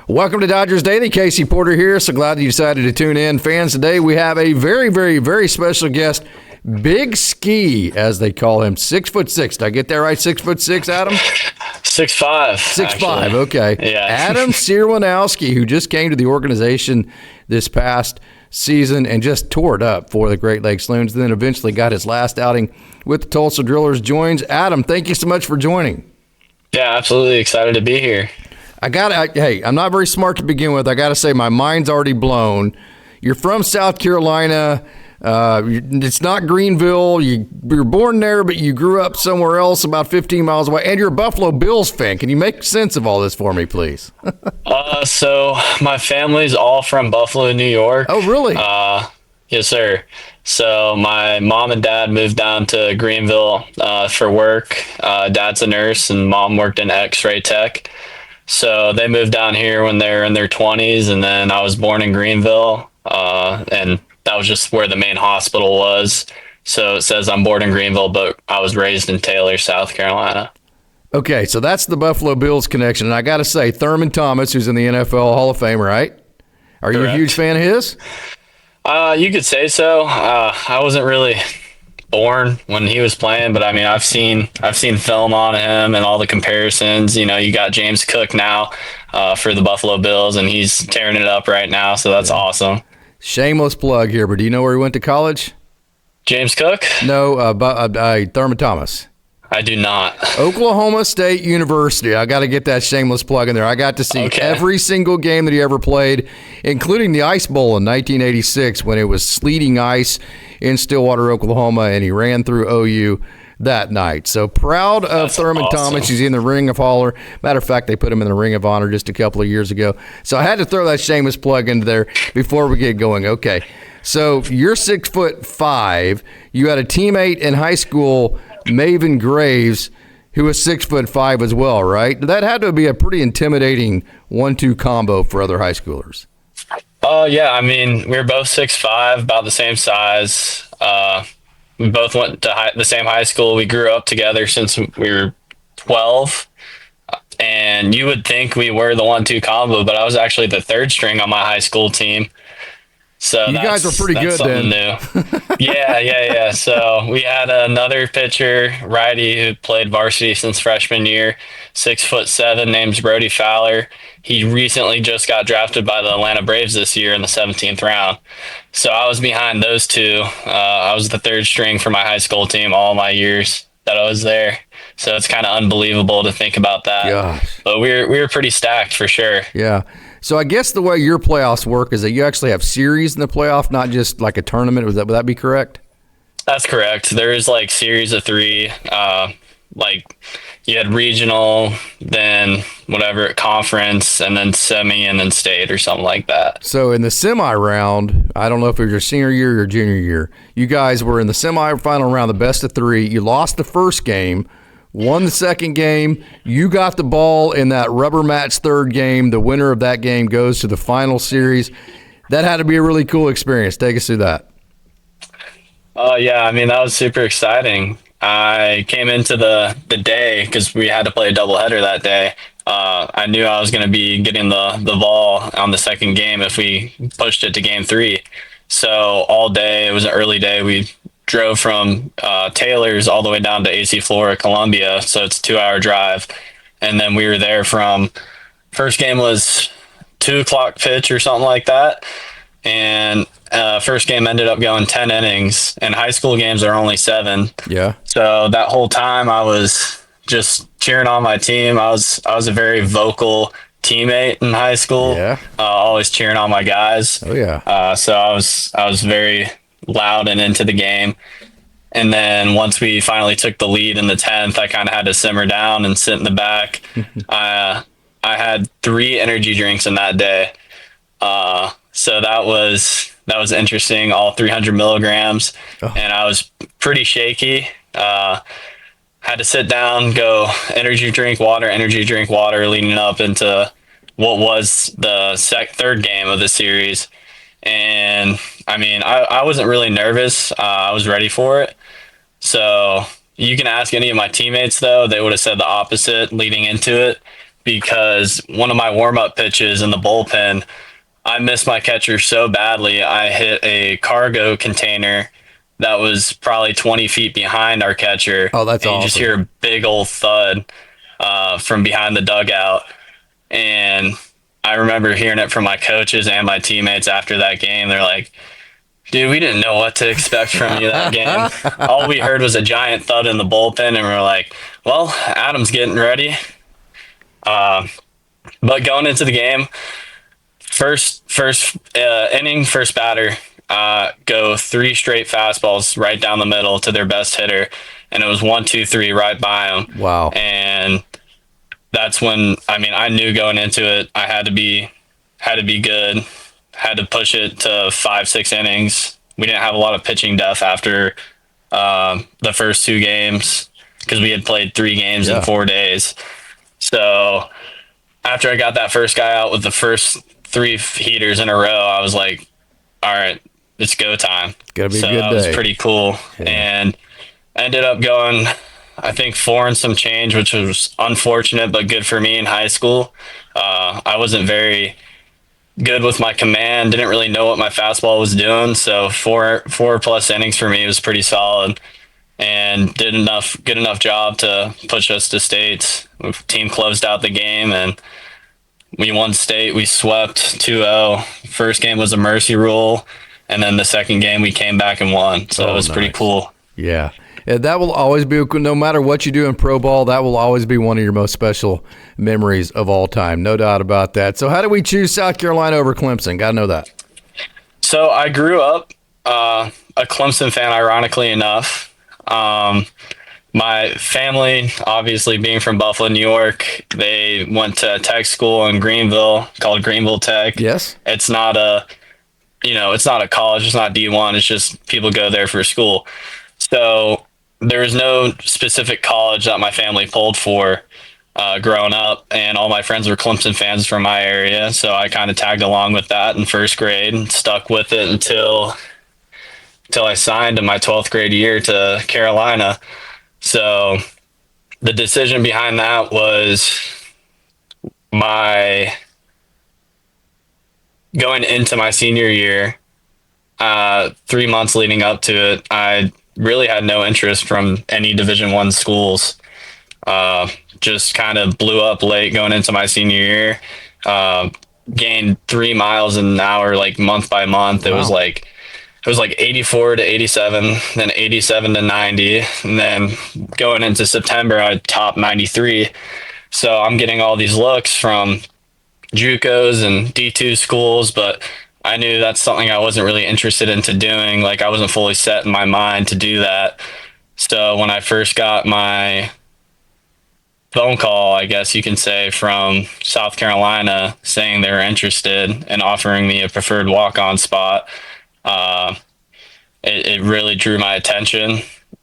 Welcome to Dodgers Daily. Casey Porter here. So glad that you decided to tune in. Fans, today we have a very, very, very special guest. Big Ski, as they call him. 6'6". Did I get that right? 6'6", Adam? 6'5". 6'5", okay. Yeah. Adam Serwinowski, who just came to the organization this past season and just tore it up for the Great Lakes Loons, then eventually got his last outing with the Tulsa Drillers, joins. Adam, thank you so much for joining. Yeah, absolutely excited to be here. Hey, I'm not very smart to begin with. I got to say, my mind's already blown. You're from South Carolina. It's not Greenville. You were born there, but you grew up somewhere else about 15 miles away. And you're a Buffalo Bills fan. Can you make sense of all this for me, please? So my family's all from Buffalo, New York. Oh, really? Yes, sir. So my mom and dad moved down to Greenville for work. Dad's a nurse, and mom worked in X-ray tech. So they moved down here when they were in their 20s, and then I was born in Greenville, and that was just where the main hospital was. So it says I'm born in Greenville, but I was raised in Taylor, South Carolina. Okay, so that's the Buffalo Bills connection. And I got to say, Thurman Thomas, who's in the NFL Hall of Fame, right? Are you a huge fan of his? You could say so. I wasn't really born when he was playing, but I mean, I've seen film on him and all the comparisons. You know, you got James Cook now for the Buffalo Bills, and he's tearing it up right now. So that's awesome. Shameless plug here, but do you know where he went to college? James Cook? No, Thurman Thomas. I do not. Oklahoma State University. I got to get that shameless plug in there. I got to see every single game that he ever played, including the Ice Bowl in 1986 when it was sleeting ice in Stillwater, Oklahoma, and he ran through OU that night. So proud of Thurman Thomas. He's in the Ring of Honor. Matter of fact, they put him in the Ring of Honor just a couple of years ago. So I had to throw that shameless plug into there before we get going. Okay, so you're 6'5". You had a teammate in high school, Maven Graves, who was 6'5" as well, right? That had to be a pretty intimidating 1-2 combo for other high schoolers. Yeah, I mean, we were both 6'5", about the same size. We both went to the same high school. We grew up together since we were 12. And you would think we were the 1-2 combo, but I was actually the third string on my high school team. So you guys were pretty good then. New. Yeah. So we had another pitcher, righty, who played varsity since freshman year, 6'7", named Brody Fowler. He recently just got drafted by the Atlanta Braves this year in the 17th round. So I was behind those two. I was the third string for my high school team all my years that I was there. So it's kind of unbelievable to think about that. Gosh. But we were pretty stacked for sure. Yeah. So I guess the way your playoffs work is that you actually have series in the playoff, not just like a tournament. Would that be correct? That's correct. There is like series of 3. Like you had regional, then whatever, conference, and then semi, and then state or something like that. So in the semi round, I don't know if it was your senior year or your junior year, you guys were in the semifinal round, the best of 3. You lost the first game, won the second game. You got the ball in that rubber match third game. The winner of that game goes to the final series. That had to be a really cool experience. Take us through that. Yeah, I mean, that was super exciting. I came into the day because we had to play a doubleheader that day. I knew I was going to be getting the ball on the second game if we pushed it to game 3. So all day, it was an early day. We drove from Taylor's all the way down to AC Flora, Columbia. So it's a 2-hour drive. And then we were there from first game was 2:00 pitch or something like that. And first game ended up going 10 innings, and high school games are only 7. Yeah. So that whole time I was just cheering on my team. I was a very vocal teammate in high school. Yeah. Always cheering on my guys. Oh yeah. So I was very loud and into the game. And then once we finally took the lead in the 10th, I kind of had to simmer down and sit in the back. I had 3 energy drinks in that day. So that was interesting, all 300 milligrams. And I was pretty shaky. Had to sit down, go energy drink water, leading up into what was the third game of the series. And I mean, I wasn't really nervous. I was ready for it. So you can ask any of my teammates, though, they would have said the opposite leading into it, because one of my warm-up pitches in the bullpen, I missed my catcher so badly. I hit a cargo container that was probably 20 feet behind our catcher. Oh, that's and awesome. You just hear a big old thud from behind the dugout. And I remember hearing it from my coaches and my teammates after that game. They're like, dude, we didn't know what to expect from you that game. All we heard was a giant thud in the bullpen, and we're like, well, Adam's getting ready. But going into the game, first inning, first batter, go 3 straight fastballs right down the middle to their best hitter, and it was 1, 2, 3 right by him. Wow. And that's when, I mean, I knew going into it, I had to be good, had to push it to 5, 6 innings. We didn't have a lot of pitching depth after the first 2 games because we had played 3 games in 4 days. So after I got that first guy out with the first 3 heaters in a row, I was like, all right, it's go time. It's gotta be so a good day. That was pretty cool. Yeah. And ended up going, I think, 4 and some change, which was unfortunate, but good for me in high school. I wasn't very good with my command, didn't really know what my fastball was doing. So 4 plus innings for me was pretty solid, and did good enough job to push us to states. The team closed out the game and we won state. We swept 2-0. First game was a mercy rule, and then the second game we came back and won. So it was pretty cool. Yeah. That will always be, no matter what you do in pro ball, that will always be one of your most special memories of all time. No doubt about that. So how did we choose South Carolina over Clemson? Got to know that. So I grew up a Clemson fan, ironically enough. My family, obviously being from Buffalo, New York, they went to tech school in Greenville called Greenville Tech. Yes. It's not a college. It's not D1. It's just people go there for school. So there was no specific college that my family pulled for growing up, and all my friends were Clemson fans from my area. So I kind of tagged along with that in first grade and stuck with it until I signed in my 12th grade year to Carolina. So the decision behind that was going into my senior year, 3 months leading up to it, I really had no interest from any Division I schools. Just kind of blew up late going into my senior year. Gained 3 miles an hour, like month by month. Wow. It was like 84 to 87, then 87 to 90. And then going into September, I topped 93. So I'm getting all these looks from JUCOs and D2 schools, but I knew that's something I wasn't really interested into doing. Like, I wasn't fully set in my mind to do that. So when I first got my phone call, I guess you can say, from South Carolina saying they were interested and offering me a preferred walk-on spot, it really drew my attention.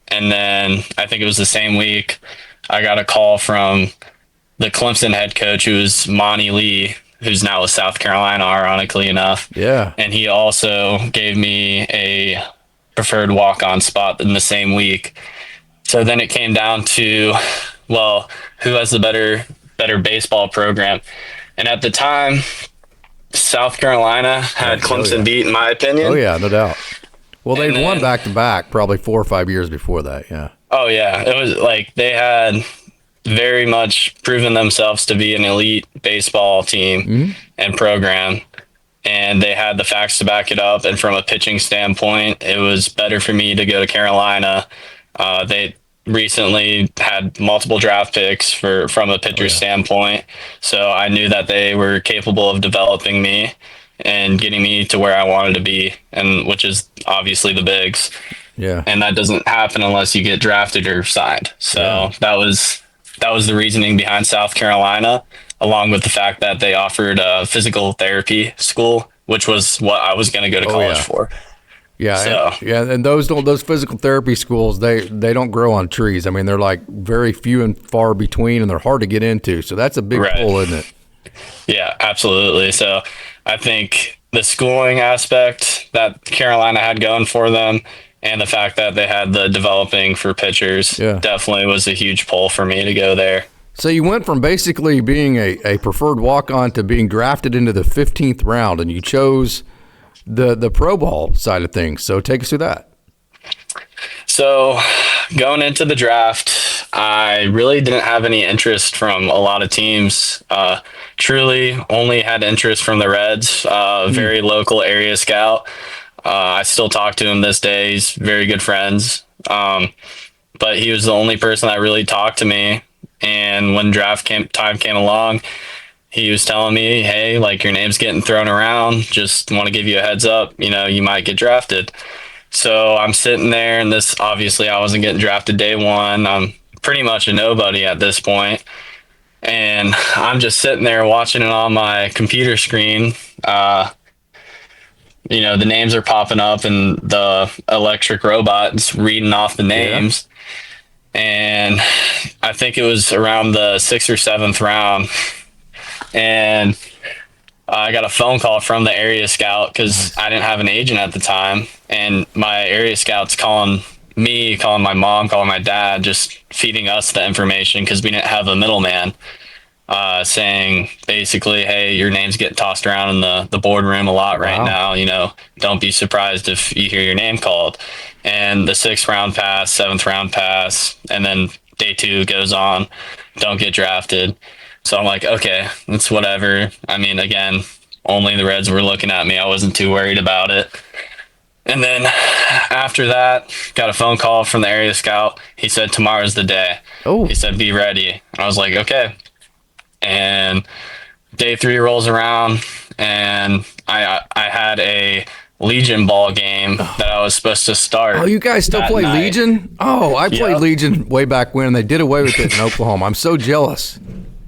And then I think it was the same week I got a call from the Clemson head coach, who was Monty Lee, who's now with South Carolina, ironically enough. Yeah. And he also gave me a preferred walk-on spot in the same week. So then it came down to, well, who has the better baseball program? And at the time, South Carolina had Clemson beat, in my opinion. Oh, yeah, no doubt. Well, they'd won back-to-back probably 4 or 5 years before that, yeah. Oh, yeah. It was like they had very much proven themselves to be an elite baseball team and program, and they had the facts to back it up. And from a pitching standpoint, it was better for me to go to Carolina. They recently had multiple draft picks from a pitcher standpoint, so I knew that they were capable of developing me and getting me to where I wanted to be, and which is obviously the bigs. Yeah. And that doesn't happen unless you get drafted or signed. So that was the reasoning behind South Carolina, along with the fact that they offered a physical therapy school, which was what I was going to go to college for. Yeah, so. And those physical therapy schools, they don't grow on trees. I mean, they're like very few and far between, and they're hard to get into. So that's a big pull, isn't it? Yeah, absolutely. So I think the schooling aspect that Carolina had going for them, and the fact that they had the developing for pitchers, definitely was a huge pull for me to go there. So you went from basically being a preferred walk-on to being drafted into the 15th round, and you chose the pro ball side of things. So take us through that. So going into the draft, I really didn't have any interest from a lot of teams. Truly only had interest from the Reds, very local area scout. I still talk to him this day. He's very good friends. But he was the only person that really talked to me. And when time came along, he was telling me, hey, like, your name's getting thrown around. Just want to give you a heads up. You might get drafted. So I'm sitting there, and obviously I wasn't getting drafted day one. I'm pretty much a nobody at this point. And I'm just sitting there watching it on my computer screen. The names are popping up, and the electric robot's reading off the names. Yeah. And I think it was around the 6th or 7th round. And I got a phone call from the area scout because I didn't have an agent at the time. And my area scout's calling me, calling my mom, calling my dad, just feeding us the information because we didn't have a middleman, saying basically, hey, your name's getting tossed around in the boardroom a lot right now. Don't be surprised if you hear your name called. And the 6th round pass, 7th round pass, and then day 2 goes on, don't get drafted. So I'm like, okay, it's whatever. I mean, again, only the Reds were looking at me. I wasn't too worried about it. And then after that, got a phone call from the area scout. He said, tomorrow's the day. Oh. He said, be ready. And I was like, okay. And day 3 rolls around, and I had a Legion ball game that I was supposed to start. Oh, you guys still play night. Legion? Oh, I played Legion way back when. They did away with it in Oklahoma. I'm so jealous.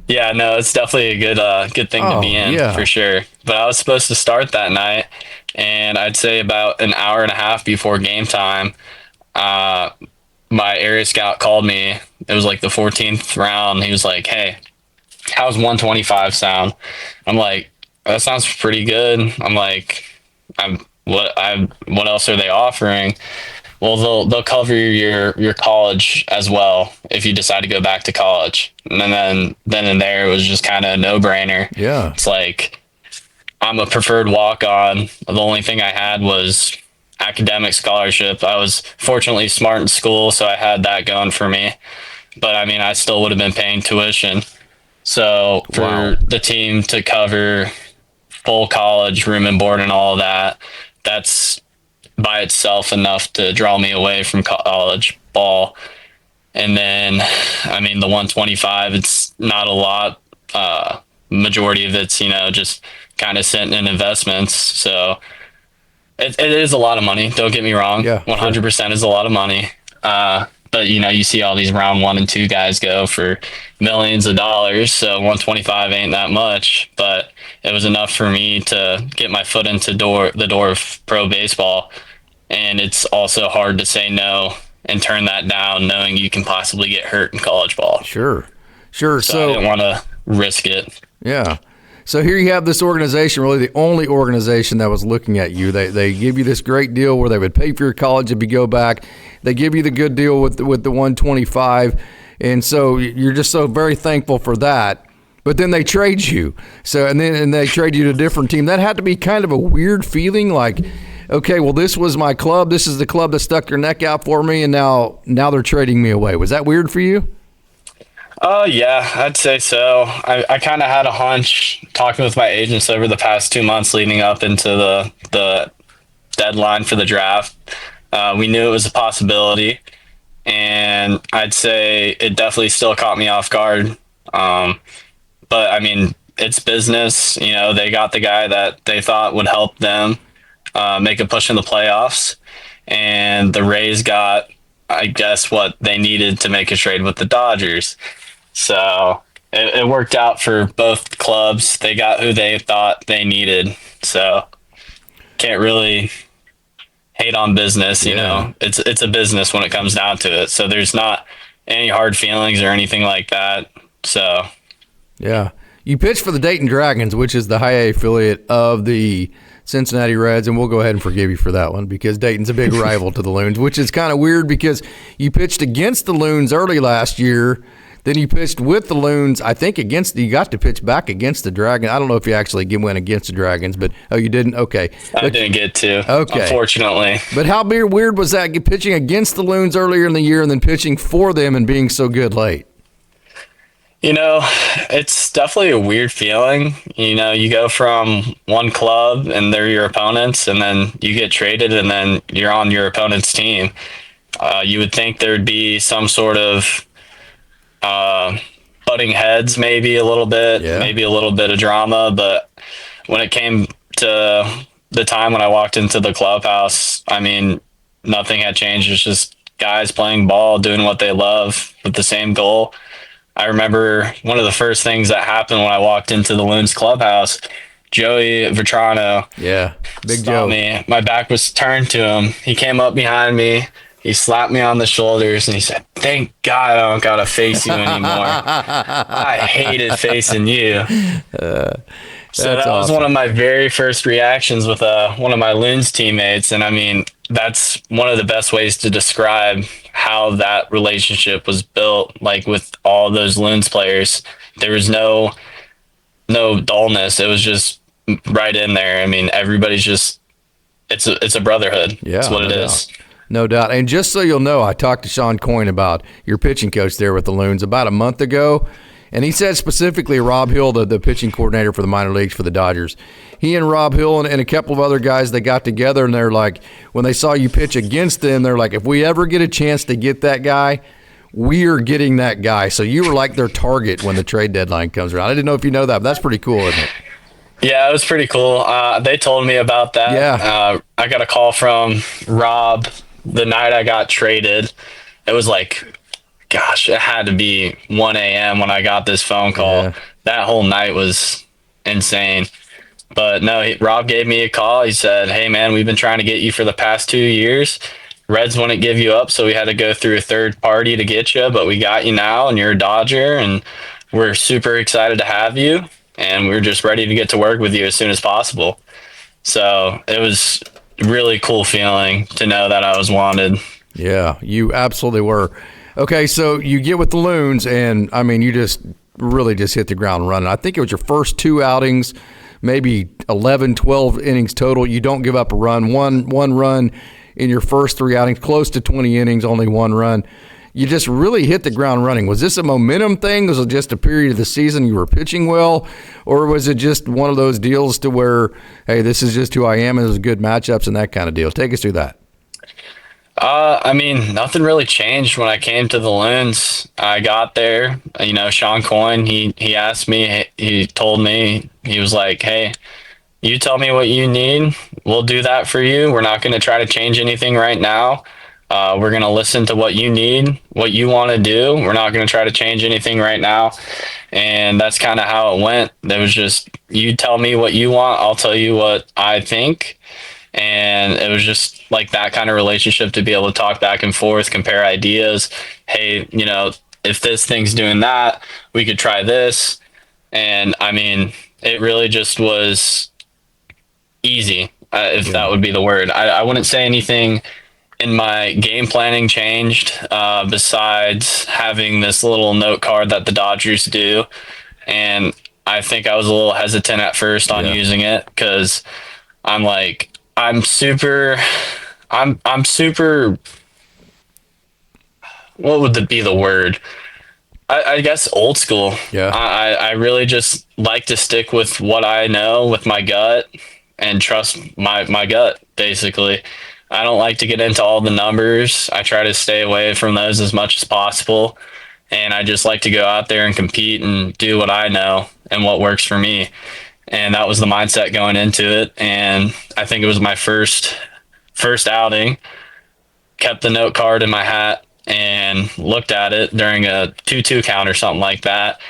Yeah, no, it's definitely a good thing to be in, for sure. But I was supposed to start that night, and I'd say about an hour and a half before game time, my area scout called me. It was like the 14th round. He was like, hey, how's 125 sound? I'm like, that sounds pretty good. I'm like, what else are they offering? Well, they'll cover your college as well if you decide to go back to college. And then and there, it was just kind of a no-brainer. Yeah. It's like, I'm a preferred walk-on. The only thing I had was academic scholarship. I was fortunately smart in school, so I had that going for me. But, I mean, I still would have been paying tuition. So for the team to cover full college, room and board and all of that, that's by itself enough to draw me away from college ball. And then, I mean, the 125, it's not a lot. Majority of it's, just kind of sitting in investments. So it is a lot of money. Don't get me wrong. Yeah, 100% is a lot of money. But, you see all these round 1 and 2 guys go for millions of dollars. So 125 ain't that much, but it was enough for me to get my foot into the door of pro baseball. And it's also hard to say no and turn that down, knowing you can possibly get hurt in college ball. Sure. So I didn't want to risk it. Yeah. So here you have this organization, really the only organization that was looking at you. They give you this great deal where they would pay for your college if you go back. They give you the good deal with the 125, and so you're just so very thankful for that. But then they trade you. And they trade you to a different team. That had to be kind of a weird feeling, like, okay, well, this was my club. This is the club that stuck their neck out for me, and now they're trading me away. Was that weird for you? Yeah, I'd say so. I kind of had a hunch talking with my agents over the past 2 months leading up into the deadline for the draft. We knew it was a possibility, and I'd say it definitely still caught me off guard. But I mean, it's business. They got the guy that they thought would help them make a push in the playoffs, and the Rays got, I guess, what they needed to make a trade with the Dodgers. So it worked out for both clubs. They got who they thought they needed. So can't really hate on business. It's a business when it comes down to it. So there's not any hard feelings or anything like that. So yeah, you pitched for the Dayton Dragons, which is the high A affiliate of the Cincinnati Reds, and we'll go ahead and forgive you for that one because Dayton's a big rival to the Loons, which is kind of weird because you pitched against the Loons early last year. Then you pitched with the Loons, I think you got to pitch back against the Dragons. I don't know if you actually went against the Dragons, but you didn't? Okay. I didn't get to, okay, unfortunately. But how weird was that, pitching against the Loons earlier in the year and then pitching for them and being so good late? It's definitely a weird feeling. You go from one club and they're your opponents, and then you get traded and then you're on your opponent's team. You would think there'd be some sort of butting heads, maybe a little bit, maybe a little bit of drama. But when it came to the time when I walked into the clubhouse, I mean, nothing had changed. It's just guys playing ball, doing what they love with the same goal. I remember one of the first things that happened when I walked into the Loons clubhouse, Joey Vetrano. Yeah, big saw Joe. me. My back was turned to him. He came up behind me. He slapped me on the shoulders and he said, "Thank God I don't got to face you anymore. I hated facing you." So that was one of my very first reactions with one of my Loons teammates. And I mean, that's one of the best ways to describe how that relationship was built, like with all those Loons players. There was no dullness. It was just right in there. I mean, everybody's just, it's a brotherhood. Yeah, that's what it is. No doubt. And just so you'll know, I talked to Sean Coyne about your pitching coach there with the Loons about a month ago. And he said specifically Rob Hill, the pitching coordinator for the minor leagues for the Dodgers, he and Rob Hill and a couple of other guys, they got together and they're like, when they saw you pitch against them, they're like, if we ever get a chance to get that guy, we're getting that guy. So you were like their target when the trade deadline comes around. I didn't know if you know that, but that's pretty cool, isn't it? Yeah, it was pretty cool. They told me about that. Yeah. I got a call from Rob the night I got traded. It was like, gosh, it had to be 1 a.m. when I got this phone call. Yeah. That whole night was insane. But no, Rob gave me a call. He said, "Hey, man, we've been trying to get you for the past 2 years. Reds wouldn't give you up, so we had to go through a third party to get you, but we got you now, and you're a Dodger, and we're super excited to have you, and we're just ready to get to work with you as soon as possible." So it was a really cool feeling to know that I was wanted. Yeah, you absolutely were. Okay, so you get with the Loons, and, I mean, you just really just hit the ground running. I think it was your first 2 outings, maybe 11, 12 innings total. You don't give up a run. One run in your first 3 outings, close to 20 innings, only 1 run. You just really hit the ground running. Was this a momentum thing? Was it just a period of the season you were pitching well? Or was it just one of those deals to where, hey, this is just who I am, and it was good matchups and that kind of deal? Take us through that. I mean, nothing really changed when I came to the Loons. I got there, Sean Coyne, he asked me, he told me, he was like, "Hey, you tell me what you need. We'll do that for you. We're not going to try to change anything right now. We're going to listen to what you need, what you want to do. We're not going to try to change anything right now." And that's kind of how it went. It was just, you tell me what you want, I'll tell you what I think. And it was just like that kind of relationship to be able to talk back and forth, compare ideas. Hey, if this thing's doing that, we could try this. And I mean, it really just was easy, if that would be the word. I wouldn't say anything in my game planning changed, besides having this little note card that the Dodgers do. And I think I was a little hesitant at first on using it, because I'm like, I'm super, what would be the word? I guess old school. Yeah. I really just like to stick with what I know, with my gut, and trust my gut, basically. I don't like to get into all the numbers. I try to stay away from those as much as possible. And I just like to go out there and compete and do what I know and what works for me. And that was the mindset going into it. And I think it was my first outing. Kept the note card in my hat and looked at it during a 2-2 count or something like that,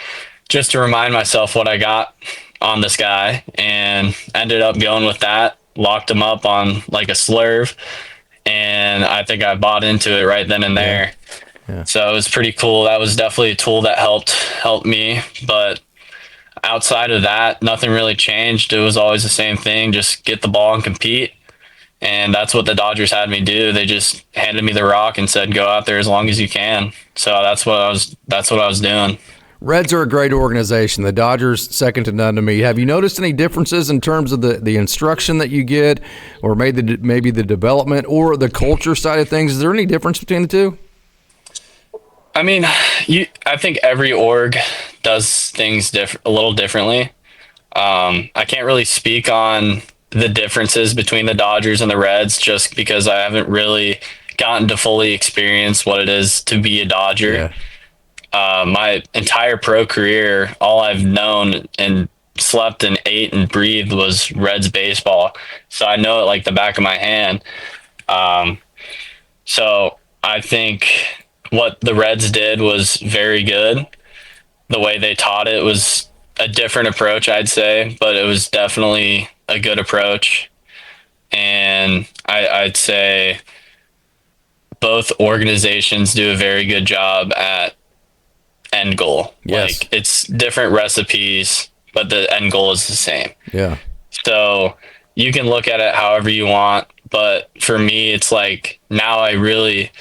just to remind myself what I got on this guy, and ended up going with that. Locked him up on like a slurve, and I think I bought into it right then and there. Yeah. So it was pretty cool. That was definitely a tool that helped me. But outside of that, nothing really changed. It was always the same thing. Just get the ball and compete. And that's what the Dodgers had me do. They just handed me the rock and said, "Go out there as long as you can." So that's what I was doing. Reds are a great organization. The Dodgers, second to none to me. Have you noticed any differences in terms of the instruction that you get, or maybe the development or the culture side of things? Is there any difference between the two? I mean, I think every org does things a little differently. I can't really speak on the differences between the Dodgers and the Reds just because I haven't really gotten to fully experience what it is to be a Dodger. Yeah. My entire pro career, all I've known and slept and ate and breathed was Reds baseball. So I know it like the back of my hand. So I think what the Reds did was very good. The way they taught it was a different approach, I'd say, but it was definitely a good approach. And I'd say both organizations do a very good job at end goal. Yes. Like, it's different recipes, but the end goal is the same. Yeah. So you can look at it however you want, but for me, it's like now I really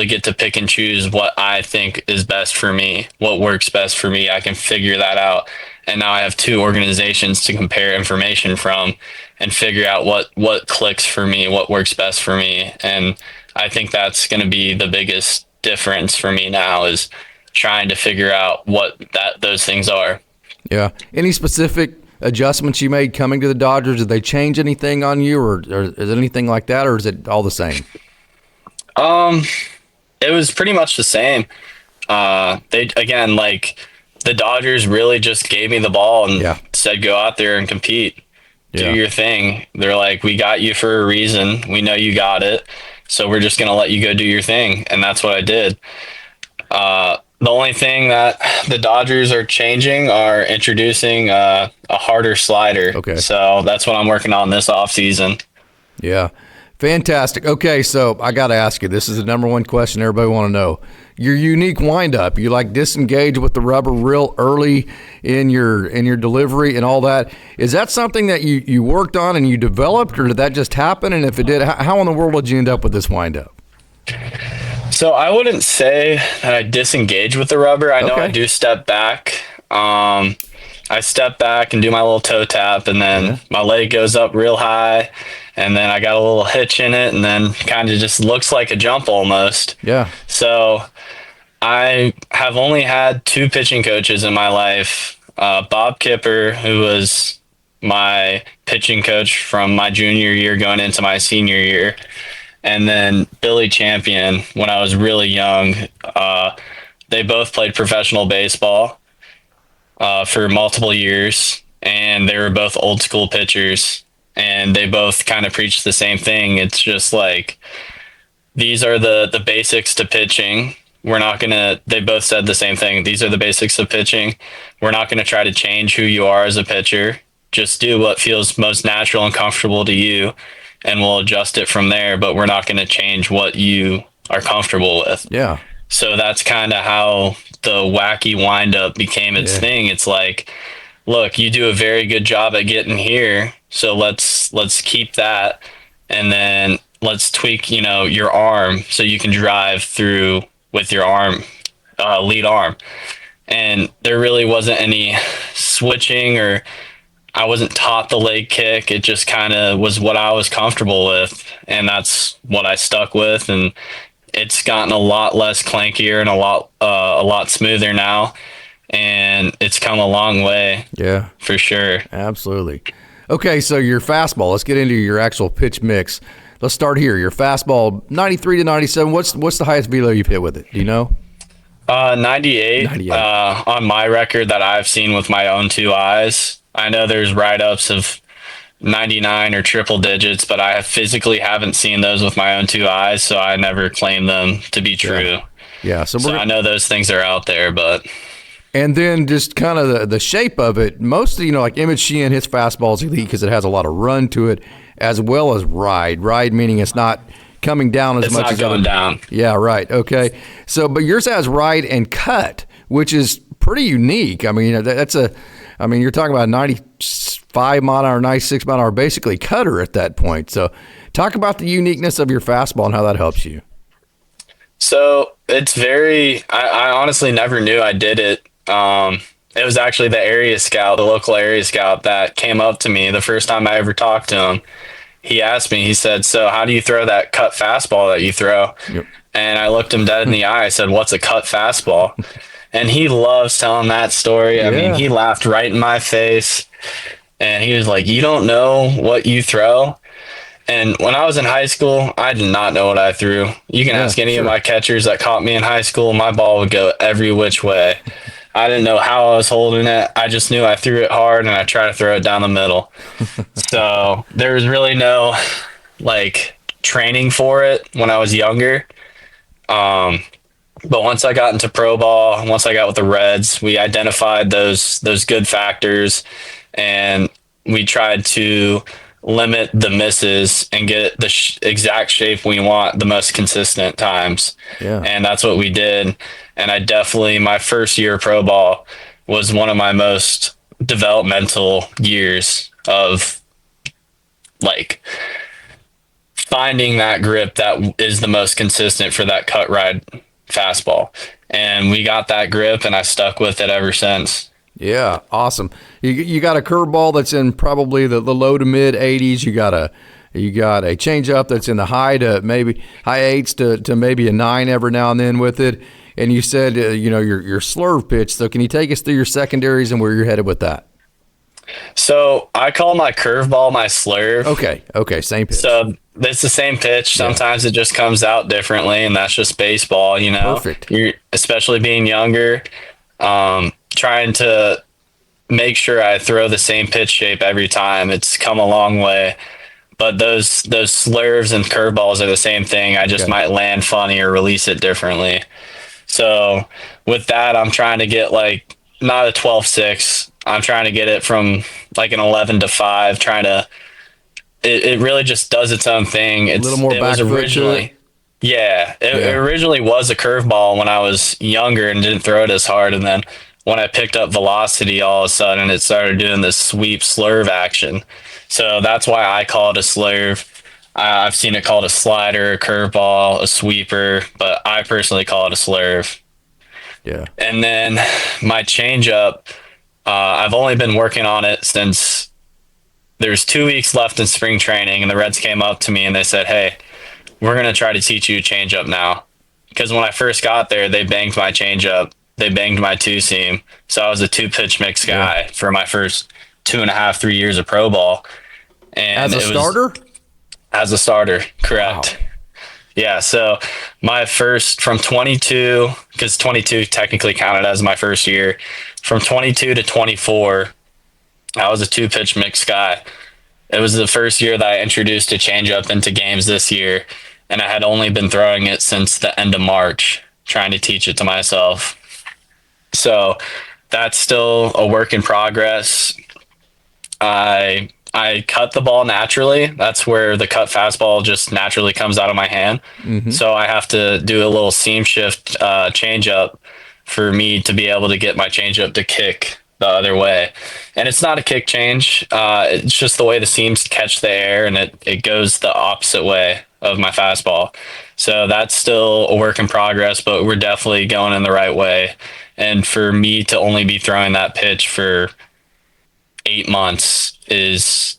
get to pick and choose what I think is best for me, what works best for me. I can figure that out. And now I have two organizations to compare information from and figure out what clicks for me, what works best for me. And I think that's going to be the biggest difference for me now, is trying to figure out what those things are. Yeah. Any specific adjustments you made coming to the Dodgers? Did they change anything on you, or is it anything like that, or is it all the same? It was pretty much the same. The Dodgers really just gave me the ball and said, "Go out there and compete, do your thing." They're like, "We got you for a reason. We know you got it. So we're just going to let you go do your thing." And that's what I did. The only thing that the Dodgers are changing are introducing a harder slider. Okay. So that's what I'm working on this off season. Yeah. Fantastic. Okay, so I got to ask you, this is the number one question everybody want to know. Your unique windup, you like disengage with the rubber real early in your delivery and all that. Is that something that you worked on and you developed, or did that just happen? And if it did, how in the world did you end up with this windup? So I wouldn't say that I disengage with the rubber. I know I do step back. I step back and do my little toe tap, and then my leg goes up real high, and then I got a little hitch in it, and then kind of just looks like a jump almost. Yeah. So I have only had two pitching coaches in my life. Bob Kipper, who was my pitching coach from my junior year going into my senior year, and then Billy Champion when I was really young. They both played professional baseball for multiple years, and they were both old school pitchers, and they both kind of preached the same thing. It's just like, these are the basics to pitching. They both said the same thing. These are the basics of pitching. We're not going to try to change who you are as a pitcher. Just do what feels most natural and comfortable to you, and we'll adjust it from there, but we're not going to change what you are comfortable with. Yeah. So that's kind of how the wacky windup became its thing. It's like, look, you do a very good job at getting here, so let's keep that, and then let's tweak, your arm so you can drive through with your arm, lead arm. And there really wasn't any switching, or I wasn't taught the leg kick. It just kind of was what I was comfortable with, and that's what I stuck with. And it's gotten a lot less clankier and a lot smoother now, and it's come a long way. Yeah, for sure. Absolutely. Okay, so your fastball. Let's get into your actual pitch mix. Let's start here. Your fastball, 93 to 97. What's the highest velo you've hit with it? Do you know? 98. On my record that I've seen with my own two eyes. I know there's write-ups of 99 or triple digits, but I physically haven't seen those with my own two eyes, so I never claim them to be true. Yeah. So I know those things are out there, but. And then just kind of the shape of it, mostly, like Emmett Sheehan, his fastball is elite because it has a lot of run to it, as well as ride. Ride meaning it's not coming down as much as it's not going down. Yeah, right. Okay. So, but yours has ride and cut, which is pretty unique. I mean, you're talking about a 95 mile an hour, 96 mile an hour, basically cutter at that point. So Talk about the uniqueness of your fastball and how that helps you. So it's I honestly never knew I did it. It was actually the local area scout that came up to me the first time I ever talked to him. He asked me, he said, "So how do you throw that cut fastball that you throw?" Yep. And I looked him dead in the eye. I said, "What's a cut fastball?" And he loves telling that story. Yeah. I mean, he laughed right in my face. And he was like, "You don't know what you throw?" And when I was in high school, I did not know what I threw. You can ask any of my catchers that caught me in high school. My ball would go every which way. I didn't know how I was holding it. I just knew I threw it hard and I tried to throw it down the middle. So there was really no training for it when I was younger. But once I got into pro ball, once I got with the Reds, we identified those good factors, and we tried to limit the misses and get the exact shape we want the most consistent times. Yeah. And that's what we did. And my first year of pro ball was one of my most developmental years of finding that grip that is the most consistent for that cut ride fastball. And we got that grip, and I stuck with it ever since. Yeah, awesome. You got a curveball that's in probably the low to mid 80s. You got a changeup that's in the high 8s to maybe a 9 every now and then with it. And you said your slurve pitch. So can you take us through your secondaries and where you're headed with that? So I call my curveball my slurve. Okay, same pitch. So it's the same pitch. Sometimes it just comes out differently, and that's just baseball. Perfect. You're, especially being younger, trying to make sure I throw the same pitch shape every time. It's come a long way. But those slurves and curveballs are the same thing. I just might land funny or release it differently. So with that, I'm trying to get not a 12-6. I'm trying to get it from an 11-5. It really just does its own thing. It's a little more back originally. It originally was a curveball when I was younger and didn't throw it as hard. And then when I picked up velocity, all of a sudden it started doing this sweep slurve action. So that's why I call it a slurve. I've seen it called a slider, a curveball, a sweeper, but I personally call it a slurve. Yeah. And then my changeup, I've only been working on it since there's 2 weeks left in spring training, and the Reds came up to me and they said, "Hey, we're going to try to teach you a changeup now." Because when I first got there, they banged my changeup. They banged my two-seam. So I was a two-pitch mix guy for my first 2.5, 3 years of pro ball. And as a starter? As a starter, correct. Wow. Yeah, so my first from 22, because 22 technically counted as my first year, from 22 to 24, I was a two-pitch mix guy. It was the first year that I introduced a changeup into games this year, and I had only been throwing it since the end of March, trying to teach it to myself. So that's still a work in progress. I cut the ball naturally. That's where the cut fastball just naturally comes out of my hand. Mm-hmm. So I have to do a little seam shift changeup for me to be able to get my changeup to kick the other way. And it's not a kick change. It's just the way the seams catch the air, and it goes the opposite way of my fastball. So that's still a work in progress, but we're definitely going in the right way. And for me to only be throwing that pitch for 8 months is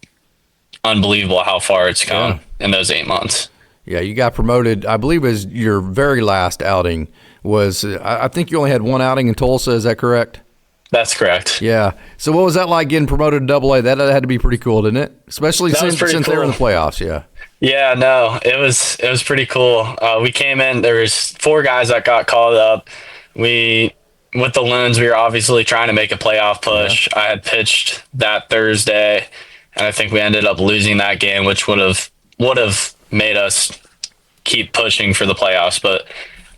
unbelievable how far it's come in those 8 months. Yeah, you got promoted, I believe, as your very last outing was, I think you only had one outing in Tulsa, is that correct? That's correct. Yeah. So what was that like getting promoted to Double-A? That had to be pretty cool, didn't it? Especially since they were in the playoffs, yeah. Yeah, no, it was pretty cool. We came in, there was 4 guys that got called up. With the Loons, we were obviously trying to make a playoff push. Yeah. I had pitched that Thursday, and I think we ended up losing that game, which would have made us keep pushing for the playoffs. But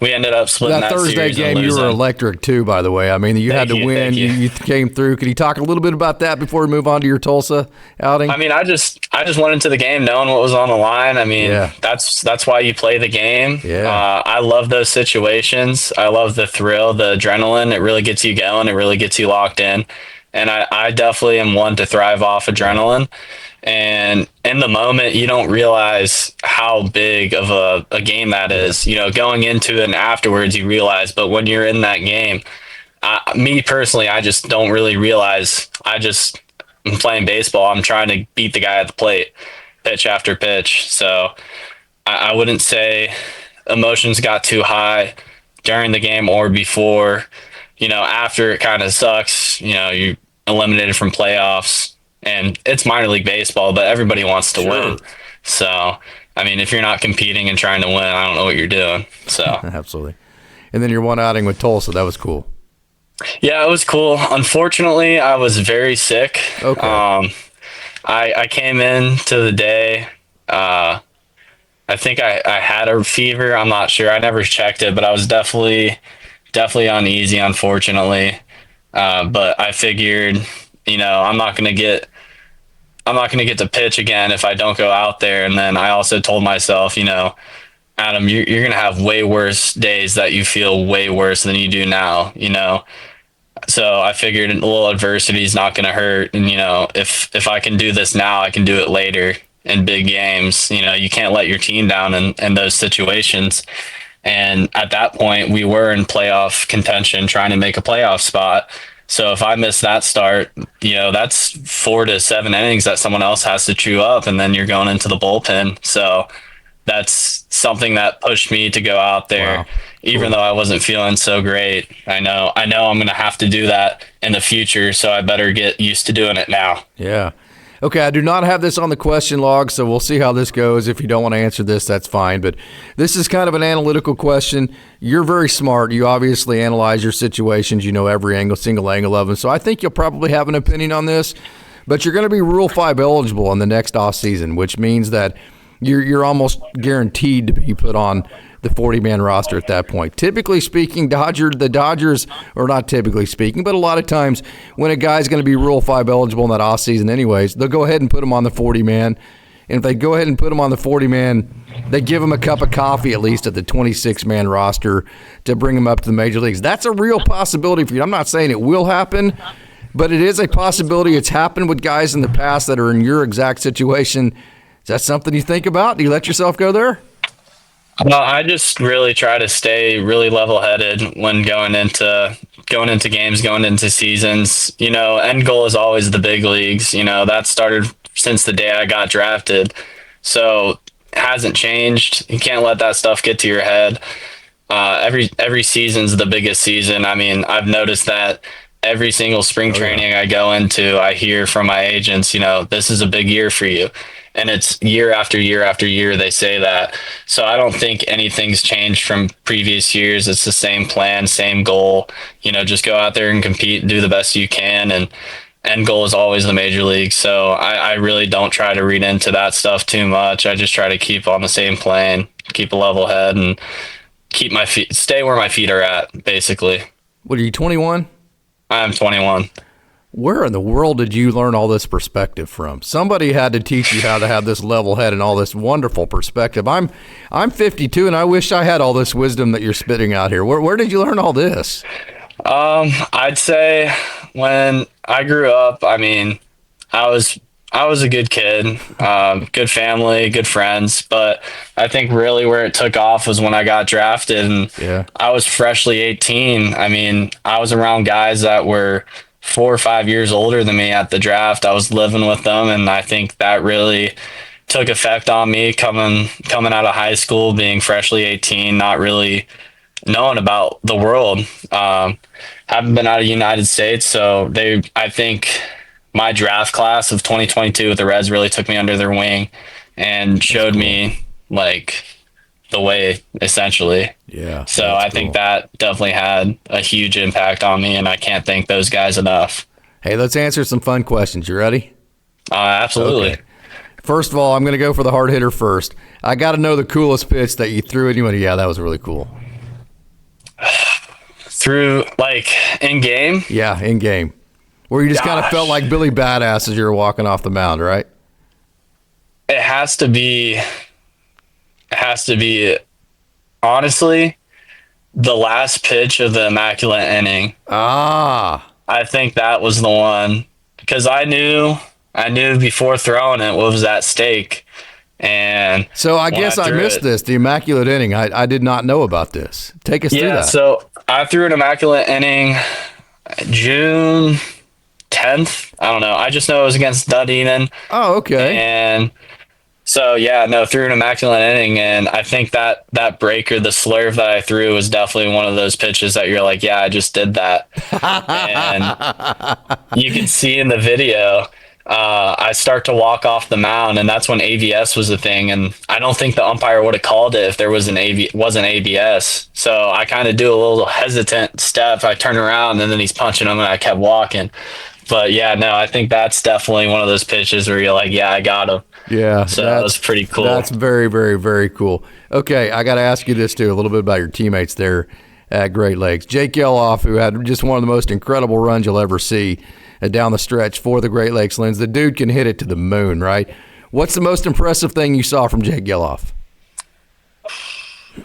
we ended up splitting that Thursday game. You were electric too, by the way. I mean, you had to win. You came through. Could you talk a little bit about that before we move on to your Tulsa outing? I mean, I just went into the game knowing what was on the line. I mean, that's why you play the game. Yeah. I love those situations. I love the thrill, the adrenaline. It really gets you going. It really gets you locked in. And I definitely am one to thrive off adrenaline. And in the moment, you don't realize how big of a game that is. You know, going into it and afterwards, you realize. But when you're in that game, me personally, I just don't really realize. I'm playing baseball. I'm trying to beat the guy at the plate, pitch after pitch. So I wouldn't say emotions got too high during the game or before. You know, after it kind of sucks. You know, you eliminated from playoffs. And it's minor league baseball, but everybody wants to win. So, I mean, if you're not competing and trying to win, I don't know what you're doing. So Absolutely. And then your one outing with Tulsa, that was cool. Yeah, it was cool. Unfortunately, I was very sick. Okay. I came in to the day. I think I had a fever. I'm not sure. I never checked it, but I was definitely uneasy, unfortunately. But I figured, you know, I'm not going to get to pitch again if I don't go out there. And then I also told myself, you know, Adam, you're going to have way worse days that you feel way worse than you do now, you know? So I figured a little adversity is not going to hurt. And, you know, if I can do this now, I can do it later in big games. You know, you can't let your team down in those situations. And at that point, we were in playoff contention, trying to make a playoff spot. So if I miss that start, you know, that's 4 to 7 innings that someone else has to chew up, and then you're going into the bullpen. So that's something that pushed me to go out there, wow. Even though I wasn't feeling so great. I know I'm going to have to do that in the future, so I better get used to doing it now. Yeah. Okay, I do not have this on the question log, so we'll see how this goes. If you don't want to answer this, that's fine. But this is kind of an analytical question. You're very smart. You obviously analyze your situations. You know every single angle of them. So I think you'll probably have an opinion on this. But you're going to be Rule 5 eligible in the next offseason, which means that you're almost guaranteed to be put on the 40-man roster at that point. Typically speaking, the Dodgers, or not typically speaking, but a lot of times when a guy's going to be Rule 5 eligible in that offseason anyways, they'll go ahead and put him on the 40-man. And if they go ahead and put him on the 40-man, they give him a cup of coffee at least at the 26-man roster to bring him up to the major leagues. That's a real possibility for you. I'm not saying it will happen, but it is a possibility. It's happened with guys in the past that are in your exact situation. Is that something you think about? Do you let yourself go there? Well, I just really try to stay really level-headed when going into games, going into seasons. You know, end goal is always the big leagues. You know, that started since the day I got drafted. So it hasn't changed. You can't let that stuff get to your head. Every season's the biggest season. I mean, I've noticed that every single spring training I go into, I hear from my agents, you know, this is a big year for you. And it's year after year after year they say that. So I don't think anything's changed from previous years. It's the same plan, same goal. You know, just go out there and compete and do the best you can. And end goal is always the major league. So I really don't try to read into that stuff too much. I just try to keep on the same plane, keep a level head, and keep my feet, stay where my feet are at, basically. What are you, 21? I'm 21. Where in the world did you learn all this perspective from? Somebody had to teach you how to have this level head and all this wonderful perspective. I'm 52, and I wish I had all this wisdom that you're spitting out here. Where did you learn all this? I'd say when I grew up, I mean, I was a good kid, good family, good friends, but I think really where it took off was when I got drafted, and I was freshly 18. I mean, I was around guys that were 4 or 5 years older than me at the draft. I was living with them, and I think that really took effect on me coming out of high school, being freshly 18, not really knowing about the world. Haven't been out of the United States, so I think my draft class of 2022 with the Reds really took me under their wing and showed me like the way, essentially. Yeah. So I think that definitely had a huge impact on me, and I can't thank those guys enough. Hey, let's answer some fun questions. You ready? Absolutely. Okay. First of all, I'm going to go for the hard hitter first. I got to know the coolest pitch that you threw. Anyone? Yeah, that was really cool. Through, like, in game? Yeah, in game. Where you just kind of felt like Billy Badass as you were walking off the mound, right? It has to be, honestly, the last pitch of the immaculate inning. I think that was the one, because I knew I knew before throwing it what was at stake. And so I guess I missed this, the immaculate inning. I did not know about this. Take us through that. Yeah, so I threw an immaculate inning June 10th. I don't know. I just know it was against Dunedin. Oh, okay. And so, yeah, no, threw an immaculate inning. And I think that breaker, the slurve that I threw, was definitely one of those pitches that you're like, yeah, I just did that. And you can see in the video, I start to walk off the mound, and that's when AVS was a thing. And I don't think the umpire would have called it if there was wasn't AVS. So I kind of do a little hesitant step. I turn around, and then he's punching him, and I kept walking. But yeah, no, I think that's definitely one of those pitches where you're like, yeah, I got him. Yeah. So that was pretty cool. That's very, very, very cool. Okay, I got to ask you this too, a little bit about your teammates there at Great Lakes. Jake Geloff, who had just one of the most incredible runs you'll ever see down the stretch for the Great Lakes Loons. The dude can hit it to the moon, right? What's the most impressive thing you saw from Jake Geloff?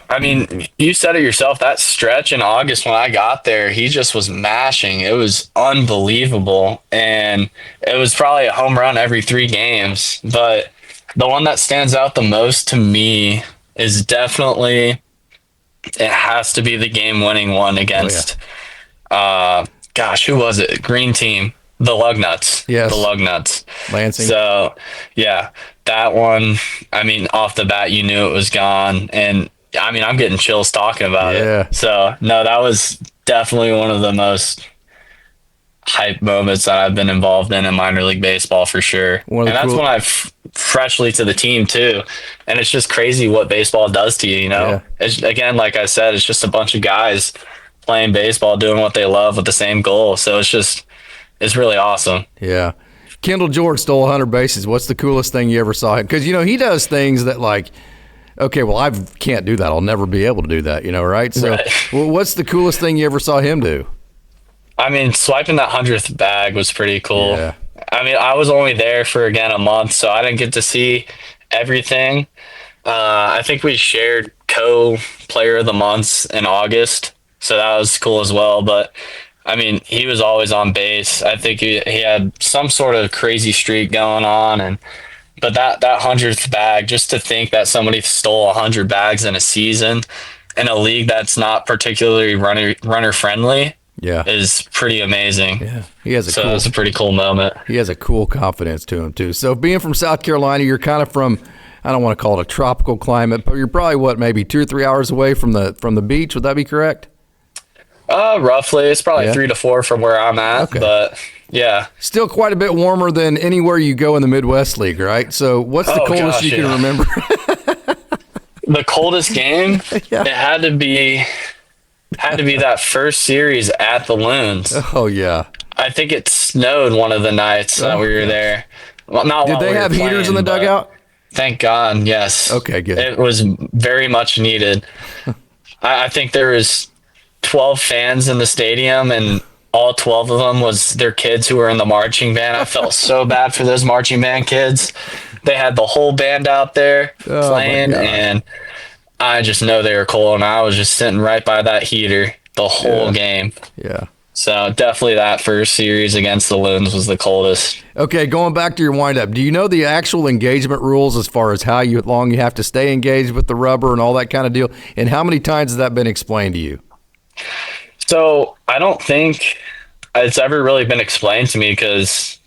I mean, you said it yourself, that stretch in August when I got there, he just was mashing. It was unbelievable. And it was probably a home run every 3 games. But the one that stands out the most to me is definitely, it has to be the game-winning one against, gosh, who was it? Green team. The Lugnuts. Yes. The Lugnuts. Lansing. So, yeah, that one, I mean, off the bat, you knew it was gone. And, I mean, I'm getting chills talking about it. So, no, that was definitely one of the most hype moments that I've been involved in minor league baseball for sure. And that's when I'm freshly to the team, too. And it's just crazy what baseball does to you, you know? Yeah. It's, again, like I said, it's just a bunch of guys playing baseball, doing what they love with the same goal. So, it's really awesome. Yeah. Kendall George stole 100 bases. What's the coolest thing you ever saw him? Because, you know, he does things that like, okay, well, I can't do that. I'll never be able to do that, you know, right? So well, what's the coolest thing you ever saw him do? I mean, swiping that 100th bag was pretty cool. Yeah. I mean, I was only there for, again, a month, so I didn't get to see everything. I think we shared co-player of the months in August, so that was cool as well. But I mean, he was always on base. I think he had some sort of crazy streak going on, but that 100th bag, just to think that somebody stole 100 bags in a season in a league that's not particularly runner friendly, is pretty amazing. Yeah, it's a pretty cool moment. He has a cool confidence to him too. So being from South Carolina, you're kind of from, I don't want to call it a tropical climate, but you're probably maybe 2 or 3 hours away from the beach. Would that be correct? Roughly. It's probably 3 to 4 from where I'm at, but yeah. Still quite a bit warmer than anywhere you go in the Midwest League, right? So what's the coldest you can remember? The coldest game? It had to be that first series at the Loons. Oh, yeah. I think it snowed one of the nights that we were there. Well, not Did they have heaters in the dugout? Thank God, yes. Okay, good. It was very much needed. I think there was 12 fans in the stadium, and all 12 of them was their kids who were in the marching band. I felt so bad for those marching band kids. They had the whole band out there playing, and I just know they were cold, and I was just sitting right by that heater the whole game. Yeah. So definitely that first series against the Loons was the coldest. Okay, going back to your windup, do you know the actual engagement rules as far as how long you have to stay engaged with the rubber and all that kind of deal? And how many times has that been explained to you? So I don't think it's ever really been explained to me because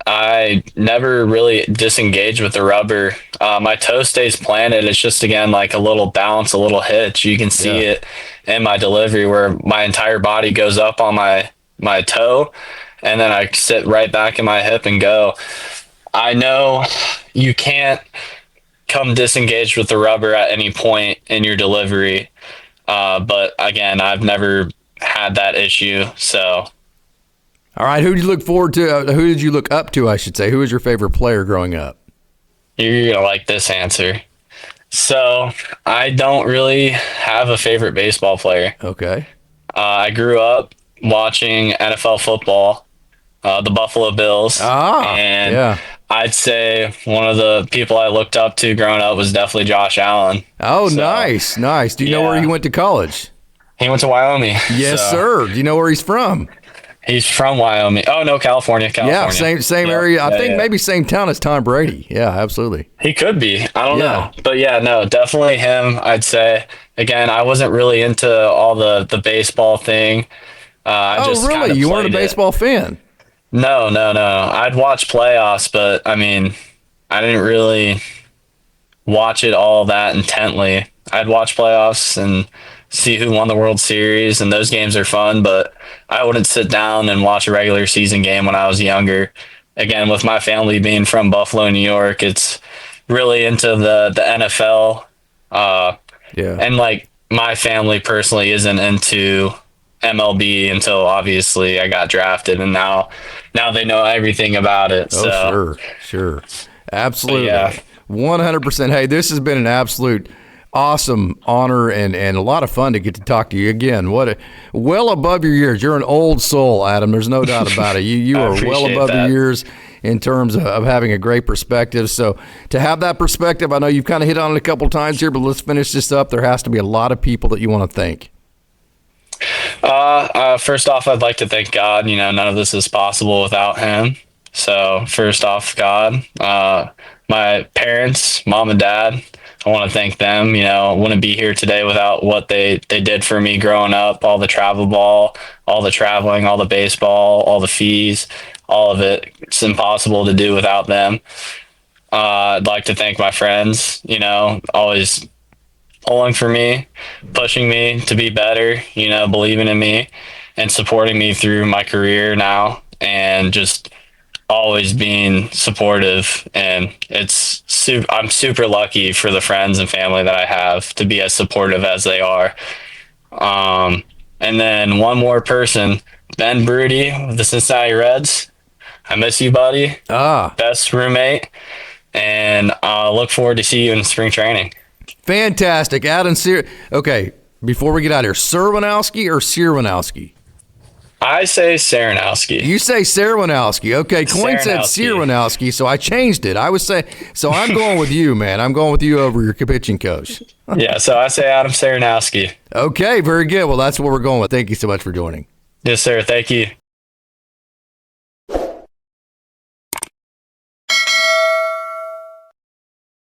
I never really disengaged with the rubber. My toe stays planted. It's just, again, like a little bounce, a little hitch. You can see it in my delivery where my entire body goes up on my toe, and then I sit right back in my hip and go. I know you can't come disengaged with the rubber at any point in your delivery. But again, I've never had that issue. So, all right, who did you look forward to? Who did you look up to? I should say. Who was your favorite player growing up? You're gonna like this answer. So, I don't really have a favorite baseball player. Okay. I grew up watching NFL football, the Buffalo Bills, and I'd say one of the people I looked up to growing up was definitely Josh Allen. Oh, so, nice. Do you know where he went to college? He went to Wyoming. Yes, sir. Do you know where he's from? He's from Wyoming. Oh no, California. Yeah, same area. I think maybe same town as Tom Brady. Yeah, absolutely. He could be. I don't know. But yeah, no, definitely him, I'd say. Again, I wasn't really into all the baseball thing. Really? You weren't a baseball fan? No. I'd watch playoffs, but I mean, I didn't really watch it all that intently. I'd watch playoffs and see who won the World Series, and those games are fun, but I wouldn't sit down and watch a regular season game when I was younger. Again, with my family being from Buffalo, New York, it's really into the NFL. And like my family personally isn't into MLB until obviously I got drafted, and now they know everything about it. Oh, sure. Absolutely. 100%. Hey, this has been an absolute awesome honor and a lot of fun to get to talk to you again. Well above your years. You're an old soul, Adam. There's no doubt about it. You are well above your years in terms of having a great perspective. So to have that perspective, I know you've kind of hit on it a couple times here, but let's finish this up. There has to be a lot of people that you want to thank. First off, I'd like to thank God. None of this is possible without him. So first off, God, my parents, mom and dad, I want to thank them. I wouldn't be here today without what they did for me growing up, all the travel ball, all the traveling, all the baseball, all the fees, all of it. It's impossible to do without them. I'd like to thank my friends, always pulling for me, pushing me to be better, believing in me and supporting me through my career now, and just always being supportive. And I'm super lucky for the friends and family that I have to be as supportive as they are. And then one more person, Ben Broody of the Cincinnati Reds. I miss you, buddy. Best roommate. And I'll look forward to see you in spring training. Fantastic. Adam, okay, before we get out of here, Serwinowski or Serwinowski? I say Serwinowski. You say Serwinowski. Okay, Coin said Serwinowski, so I changed it. I would say, so I'm going with you, man. I'm going with you over your pitching coach. Yeah, so I say Adam Serwinowski. Okay, very good. Well, that's what we're going with. Thank you so much for joining. Yes, sir. Thank you.